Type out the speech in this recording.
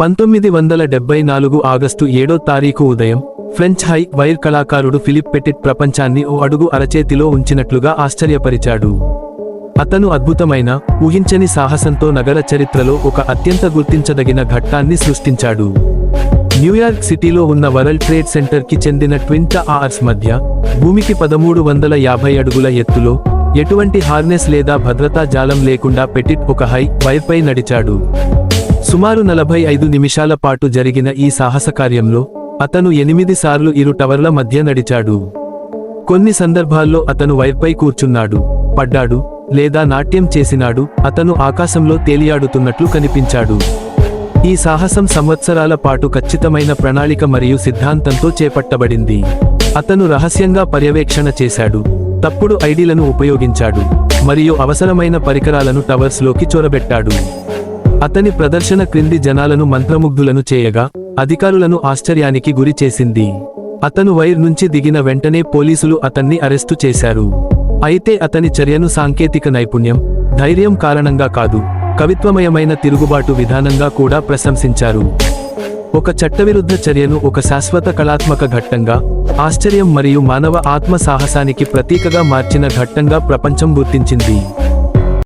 1974 August 7వ తారీఖు ఉదయం ఫ్రెంచ్ హై వైర్ కళాకారుడు ఫిలిప్ పెటిట్ ప్రపంచాన్ని ఓ అడుగు అరచేతిలో ఉంచినట్లుగా ఆశ్చర్యపరిచాడు. అతను అద్భుతమైన, ఊహించని సాహసంతో నగర చరిత్రలో ఒక అత్యంత గుర్తించదగిన ఘట్టాన్ని సృష్టించాడు. న్యూయార్క్ సిటీలో ఉన్న వరల్డ్ ట్రేడ్ సెంటర్ కి చెందిన ట్విన్ టవర్స్ మధ్య భూమికి 1350 అడుగుల ఎత్తులో ఎటువంటి హార్నెస్ లేదా భద్రతా జాలం లేకుండా పెటిట్ ఒక హై వైర్పై నడిచాడు. సుమారు 45 నిమిషాల పాటు జరిగిన ఈ సాహస కార్యంలో అతను 8 సార్లు ఇరు టవర్ల మధ్య నడిచాడు. కొన్ని సందర్భాల్లో అతను వైర్పై కూర్చున్నాడు, పడ్డాడు, లేదా నాట్యం చేసినాడు. అతను ఆకాశంలో తేలియాడుతున్నట్లు కనిపించాడు. ఈ సాహసం సంవత్సరాల పాటు ఖచ్చితమైన ప్రణాళిక మరియు సిద్ధాంతంతో చేపట్టబడింది. అతను రహస్యంగా పర్యవేక్షణ చేశాడు, తప్పుడు ఐడీలను ఉపయోగించాడు, మరియు అవసరమైన పరికరాలను టవర్స్లోకి చొరబెట్టాడు. అతని ప్రదర్శన క్రింది జనాలను మంత్రముగ్ధులను చేయగా, అధికారులను ఆశ్చర్యానికి గురి చేసింది. అతను వైర్ నుంచి దిగిన వెంటనే పోలీసులు అతన్ని అరెస్టు చేశారు. అయితే అతని చర్యను సాంకేతిక నైపుణ్యం, ధైర్యం కారణంగా కాదు, కవిత్వమయమైన తిరుగుబాటు విధానంగా కూడా ప్రశంసించారు. ఒక చట్టవిరుద్ధ చర్యను ఒక శాశ్వత కళాత్మక ఘట్టంగా, ఆశ్చర్యం మరియు మానవ ఆత్మ సాహసానికి ప్రతీకగా మార్చిన ఘట్టంగా ప్రపంచం గుర్తించింది.